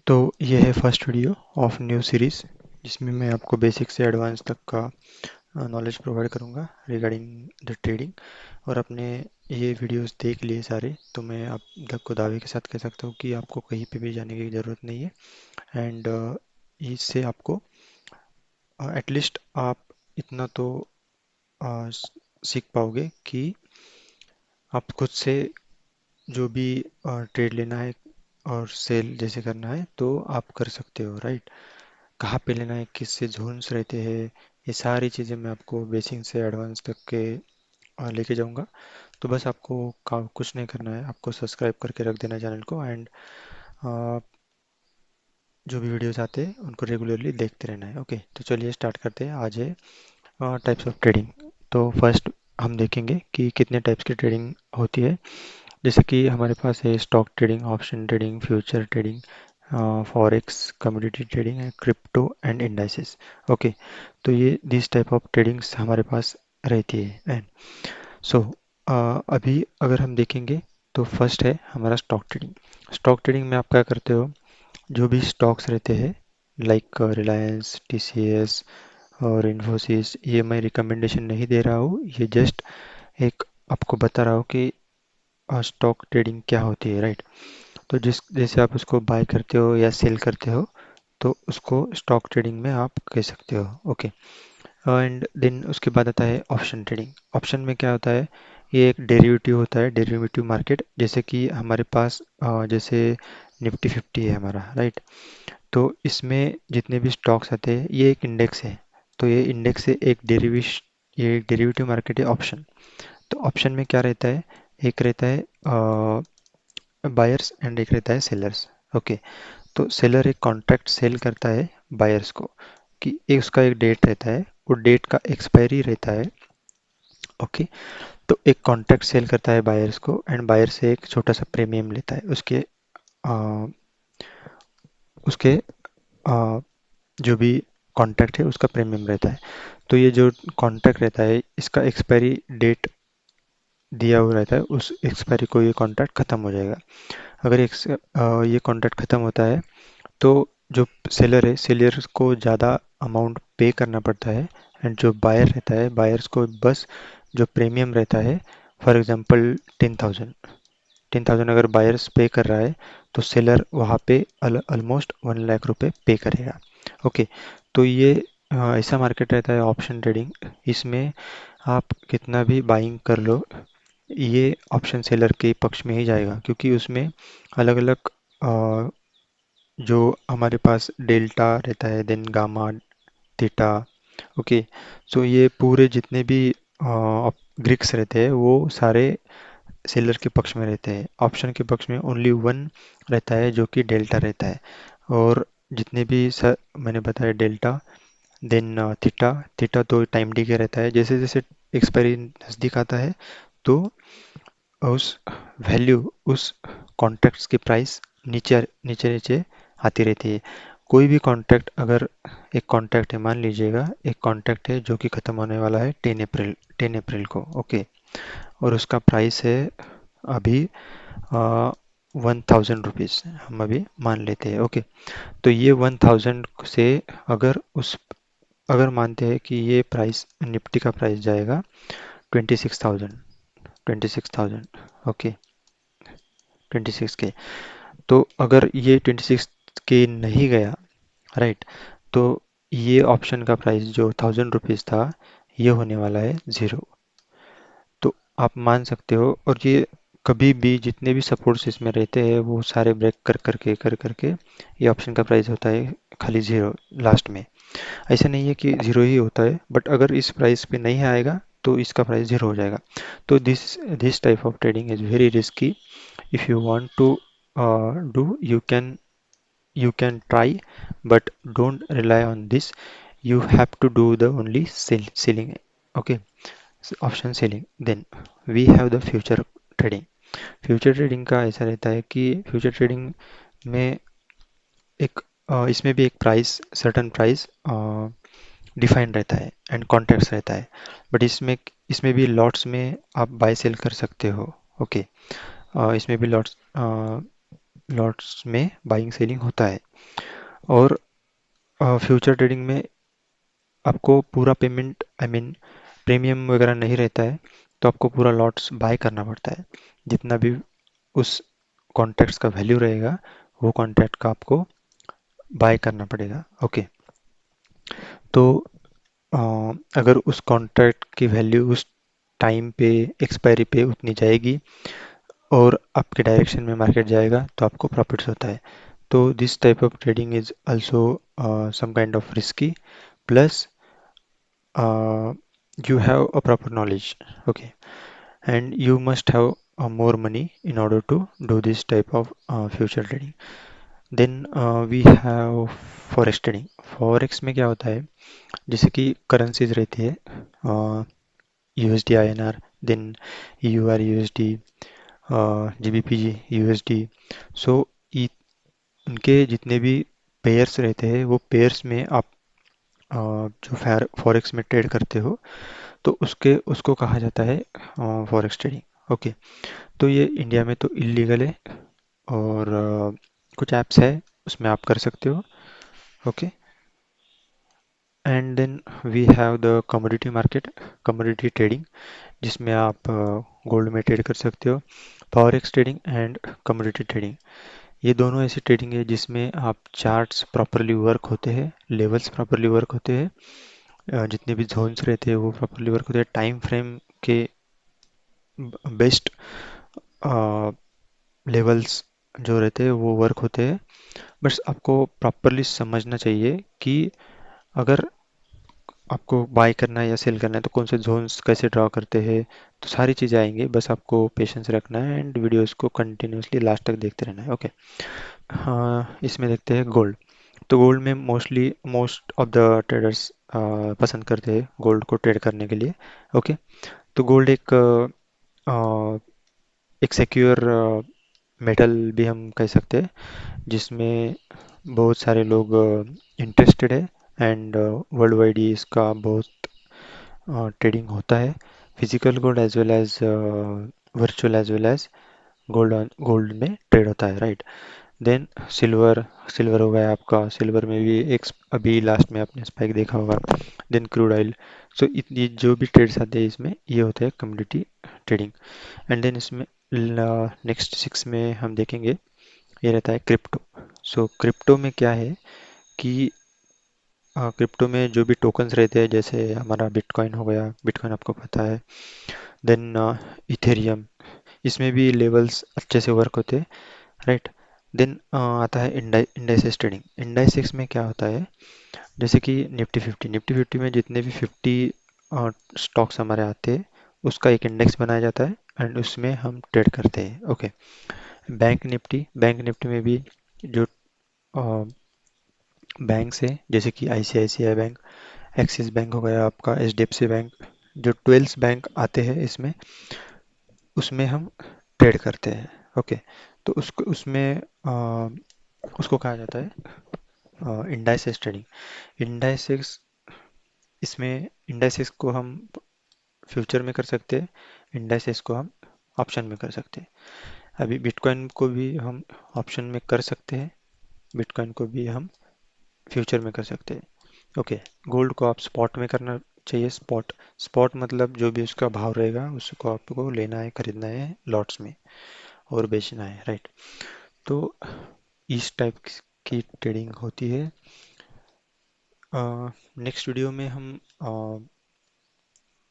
तो ये है first video of new series जिसमें मैं आपको बेसिक से एडवांस तक का नॉलेज प्रोवाइड करूँगा रिगार्डिंग द ट्रेडिंग। और अपने ये वीडियोस देख लिए सारे तो मैं आप को दावे के साथ कह सकता हूँ कि आपको कहीं पे भी जाने की ज़रूरत नहीं है। एंड इससे आपको एटलीस्ट आप इतना तो सीख पाओगे कि आप खुद से जो भी ट्रेड लेना है और सेल जैसे करना है तो आप कर सकते हो, राइट। कहाँ पे लेना है, किससे जोन्स रहते हैं, ये सारी चीज़ें मैं आपको बेसिक से एडवांस तक के लेके जाऊंगा। तो बस आपको कुछ नहीं करना है, आपको सब्सक्राइब करके रख देना चैनल को। एंड जो भी वीडियोस आते हैं उनको रेगुलरली देखते रहना है। ओके, तो चलिए स्टार्ट करते हैं। आज है टाइप्स ऑफ ट्रेडिंग। तो फर्स्ट हम देखेंगे कि कितने टाइप्स की ट्रेडिंग होती है। जैसे कि हमारे पास है stock trading, option trading, future trading, forex, commodity trading है, क्रिप्टो एंड इंडाइसेस। ओके, तो ये दिस टाइप ऑफ ट्रेडिंग्स हमारे पास रहती है। एंड सो अभी अगर हम देखेंगे तो फर्स्ट है हमारा स्टॉक ट्रेडिंग। स्टॉक ट्रेडिंग में आप क्या करते हो, जो भी स्टॉक्स रहते हैं लाइक रिलायंस, टीसीएस और इन्फोसिस, ये मैं रिकमेंडेशन नहीं दे रहा हूँ, ये जस्ट एक आपको बता रहा हूँ कि स्टॉक ट्रेडिंग क्या होती है, राइट। तो जिस जैसे आप उसको बाय करते हो या सेल करते हो तो उसको स्टॉक ट्रेडिंग में आप कह सकते हो। ओके, एंड देन उसके बाद आता है ऑप्शन ट्रेडिंग। ऑप्शन में क्या होता है, ये एक डेरिवेटिव होता है, डेरिवेटिव मार्केट। जैसे कि हमारे पास जैसे निफ्टी 50 है हमारा, राइट। तो इसमें जितने भी स्टॉक्स आते हैं ये एक इंडेक्स है। तो ये इंडेक्स से एक ये एक डेरिवेटिव मार्केट है ऑप्शन। तो ऑप्शन में क्या रहता है, एक रहता है बायर्स एंड एक रहता है सेलर्स। ओके, तो सेलर एक कॉन्ट्रैक्ट सेल करता है बायर्स को कि एक उसका एक डेट रहता है, वो डेट का एक्सपायरी रहता है। ओके, तो एक कॉन्ट्रैक्ट सेल करता है बायर्स को एंड बायर से एक छोटा सा प्रीमियम लेता है आ, उसके आ, जो भी कॉन्ट्रैक्ट है उसका प्रीमियम रहता है। तो ये जो कॉन्ट्रैक्ट रहता है इसका एक्सपायरी डेट दिया हुआ रहता है, उस एक्सपायरी को ये कॉन्ट्रैक्ट खत्म हो जाएगा। अगर ये कॉन्ट्रैक्ट खत्म होता है तो जो सेलर है सेलर को ज़्यादा अमाउंट पे करना पड़ता है। एंड जो बायर रहता है बायर्स को बस जो प्रीमियम रहता है, फॉर एग्जांपल 10,000 अगर बायर्स पे कर रहा है तो सेलर वहाँ पे ऑलमोस्ट 1 लाख रुपए पे करेगा। ओके, तो ये ऐसा मार्केट रहता है ऑप्शन ट्रेडिंग। इसमें आप कितना भी बाइंग कर लो ये ऑप्शन सेलर के पक्ष में ही जाएगा, क्योंकि उसमें अलग अलग जो हमारे पास डेल्टा रहता है, देन गामा, थीटा। ओके, सो ये पूरे जितने भी ग्रिक्स रहते हैं वो सारे सेलर के पक्ष में रहते हैं। ऑप्शन के पक्ष में ओनली वन रहता है जो कि डेल्टा रहता है। और जितने भी मैंने बताया डेल्टा, देन थीटा। थीटा तो टाइम डी के रहता है, जैसे जैसे एक्सपायरी नज़दीक आता है तो उस वैल्यू उस कॉन्ट्रैक्ट्स की प्राइस नीचे नीचे नीचे आती रहती है। कोई भी कॉन्ट्रैक्ट अगर एक कॉन्ट्रैक्ट है, मान लीजिएगा एक कॉन्ट्रैक्ट है जो कि ख़त्म होने वाला है 10 अप्रैल को। ओके, और उसका प्राइस है अभी 1,000 रुपीज़, हम अभी मान लेते हैं। ओके, तो ये 1,000 से अगर उस अगर मानते हैं कि ये प्राइस निफ्टी का प्राइस जाएगा 26,000, 26,000। ओके, 26 के। तो अगर ये 26 के नहीं गया, राइट, तो ये ऑप्शन का प्राइस जो 1,000 रुपीज़ था ये होने वाला है ज़ीरो। तो आप मान सकते हो, और ये कभी भी जितने भी सपोर्ट्स इसमें रहते हैं वो सारे ब्रेक कर करके ये ऑप्शन का प्राइस होता है खाली ज़ीरो लास्ट में। ऐसा नहीं है कि ज़ीरो ही होता है, बट अगर इस प्राइस पे नहीं आएगा तो इसका प्राइस ज़ीरो हो जाएगा। तो this type of trading is very risky. If you want to do you can try, but don't rely on this. You have to do the only selling. Okay, so option selling. Then we have the future trading. Future trading का ऐसा रहता है कि future trading में एक इसमें भी एक प्राइस, सर्टन प्राइस डिफाइन रहता है एंड कॉन्ट्रैक्ट्स रहता है। बट इसमें भी लॉट्स में आप बाय सेल कर सकते हो। ओके, इसमें भी लॉट्स में बाइंग सेलिंग होता है। और फ्यूचर ट्रेडिंग में आपको पूरा पेमेंट आई मीन प्रीमियम वगैरह नहीं रहता है, तो आपको पूरा लॉट्स बाय करना पड़ता है। जितना भी उस कॉन्ट्रैक्ट्स का वैल्यू रहेगा, वो कॉन्ट्रैक्ट का आपको बाय करना पड़ेगा। ओके, तो अ, अगर उस कॉन्ट्रैक्ट की वैल्यू उस टाइम पे, एक्सपायरी पे उतनी जाएगी और आपके डायरेक्शन में मार्केट जाएगा, तो आपको प्रॉफिट्स होता है। तो this type of trading is also some kind of risky, plus you have a proper knowledge. Okay, and you must have more money in order to do this type of future trading. Then we have forex trading. Forex में क्या होता है, जैसे कि currencies रहती है, USD INR, then EUR USD, GBP USD. So उनके जितने भी पेयर्स रहते हैं, वो पेयर्स में आप जो फॉरेक्स में ट्रेड करते हो, तो उसके उसको कहा जाता है फॉरेक्स ट्रेडिंग। ओके, तो ये इंडिया में तो इलीगल है, और कुछ ऐप्स है उसमें आप कर सकते हो। Okay, and then we have the commodity market, commodity trading, जिसमें आप गोल्ड में ट्रेड कर सकते हो। Forex trading and commodity trading, ये दोनों ऐसी ट्रेडिंग है जिसमें आप चार्ट्स प्रॉपरली वर्क होते हैं, लेवल्स प्रॉपरली वर्क होते हैं, जितने भी जोन्स रहते हैं वो प्रॉपरली वर्क होते हैं, टाइम फ्रेम के बेस्ट लेवल्स जो रहते हैं वो वर्क होते हैं। बस आपको प्रॉपरली समझना चाहिए कि अगर आपको बाय करना है या सेल करना है, तो कौन से जोन्स कैसे ड्रॉ करते हैं, तो सारी चीज़ें आएंगी। बस आपको पेशेंस रखना है एंड वीडियोस को कंटिन्यूसली लास्ट तक देखते रहना है। ओके, हाँ, इसमें देखते हैं गोल्ड। तो गोल्ड में मोस्ट ऑफ द ट्रेडर्स पसंद करते हैं गोल्ड को ट्रेड करने के लिए। ओके, तो गोल्ड एक सिक्योर मेटल भी हम कह सकते हैं, जिसमें बहुत सारे लोग इंटरेस्टेड है, एंड वर्ल्ड वाइड ही इसका बहुत ट्रेडिंग होता है। Physical gold as well as virtual as well as gold gold में ट्रेड होता है, राइट। देन सिल्वर, सिल्वर हो गया आपका, सिल्वर में भी एक अभी लास्ट में आपने स्पाइक देखा होगा। Then crude oil. सो इतनी जो भी ट्रेड्स आते हैं इसमें, ये होता है कम्युनिटी ट्रेडिंग। एंड देन इसमें नेक्स्ट 6 में हम देखेंगे, ये रहता है क्रिप्टो। सो क्रिप्टो में क्या है कि क्रिप्टो में जो भी टोकन्स रहते हैं, जैसे हमारा बिटकॉइन हो गया, बिटकॉइन आपको पता है। देन इथेरियम, इसमें भी लेवल्स अच्छे से वर्क होते हैं, राइट। देन आता है इंडाइसेस ट्रेडिंग। इंडाइसेस में क्या होता है, जैसे कि निफ्टी फिफ्टी में जितने भी 50 स्टॉक्स हमारे आते हैं, उसका एक इंडेक्स बनाया जाता है एंड उसमें हम ट्रेड करते हैं। ओके, बैंक निफ्टी में भी जो बैंक है, जैसे कि आईसीआईसीआई बैंक, एक्सिस बैंक हो गया आपका, एचडीएफसी बैंक, जो 12 बैंक आते हैं इसमें, उसमें हम ट्रेड करते हैं। ओके, तो उसको उसमें उसको कहा जाता है इंडाइसेस ट्रेडिंग। इंडाइसेस, इसमें इंडाइसेस को हम फ्यूचर में कर सकते हैं, इंडाइसेस को हम ऑप्शन में कर सकते हैं। अभी बिटकॉइन को भी हम ऑप्शन में कर सकते हैं, बिटकॉइन को भी हम फ्यूचर में कर सकते हैं। ओके, गोल्ड को आप स्पॉट में करना चाहिए। स्पॉट, स्पॉट मतलब जो भी उसका भाव रहेगा उसको आपको लेना है, खरीदना है लॉट्स में और बेचना है, राइट। तो इस टाइप की ट्रेडिंग होती है। नेक्स्ट वीडियो में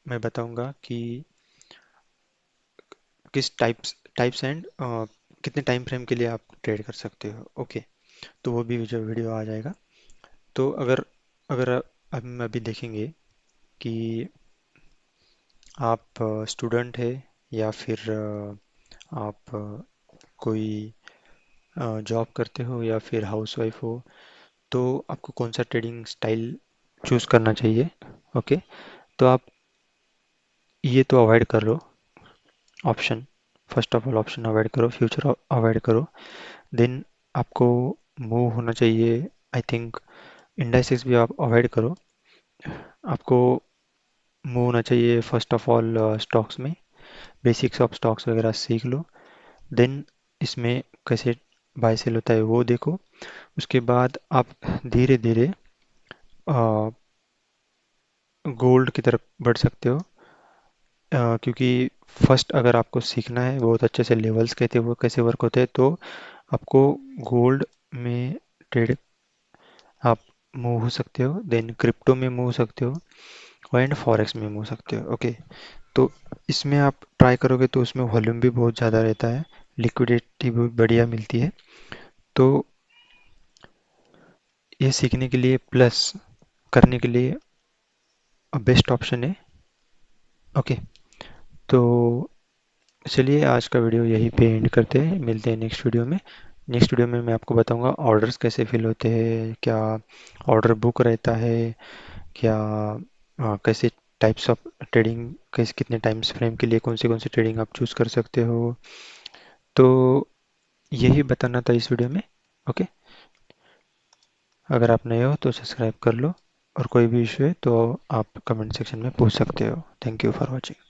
मैं बताऊंगा कि किस टाइप्स एंड कितने टाइम फ्रेम के लिए आप ट्रेड कर सकते हो। ओके, तो वो भी जो वीडियो आ जाएगा। तो अगर अगर हम अभी देखेंगे कि आप स्टूडेंट है, या फिर आप कोई जॉब करते हो, या फिर हाउसवाइफ हो, तो आपको कौन सा ट्रेडिंग स्टाइल चूज करना चाहिए। ओके, तो आप ये तो अवॉइड कर लो option, first of all option avoid करो, फ्यूचर अवॉइड करो। देन आपको मूव होना चाहिए, आई थिंक इंडाइसेस भी आप अवॉइड करो। आपको मूव होना चाहिए फर्स्ट ऑफ ऑल स्टॉक्स में, बेसिक्स ऑफ स्टॉक्स वगैरह सीख लो। देन इसमें कैसे बाय सेल होता है वो देखो। उसके बाद आप धीरे धीरे गोल्ड की तरफ बढ़ सकते हो, क्योंकि फर्स्ट अगर आपको सीखना है बहुत अच्छे से लेवल्स कहते हैं वो कैसे वर्क होते हैं, तो आपको गोल्ड में ट्रेड आप मूव हो सकते हो, देन क्रिप्टो में मूव हो सकते हो, एंड फॉरेक्स में मूव हो सकते हो। ओके, तो इसमें आप ट्राई करोगे तो उसमें वॉल्यूम भी बहुत ज़्यादा रहता है, लिक्विडिटी भी बढ़िया मिलती है। तो ये सीखने के लिए प्लस करने के लिए बेस्ट ऑप्शन है। ओके, तो चलिए आज का वीडियो यहीं पे एंड करते हैं, मिलते हैं नेक्स्ट वीडियो में। नेक्स्ट वीडियो में मैं आपको बताऊंगा ऑर्डर्स कैसे फिल होते हैं, क्या ऑर्डर बुक रहता है, क्या कैसे टाइप्स ऑफ ट्रेडिंग, कैसे कितने टाइम्स फ्रेम के लिए कौन सी ट्रेडिंग आप चूज़ कर सकते हो। तो यही बताना था इस वीडियो में। ओके, अगर आप नए हो तो सब्सक्राइब कर लो, और कोई भी इशू है तो आप कमेंट सेक्शन में पूछ सकते हो। Thank you for watching.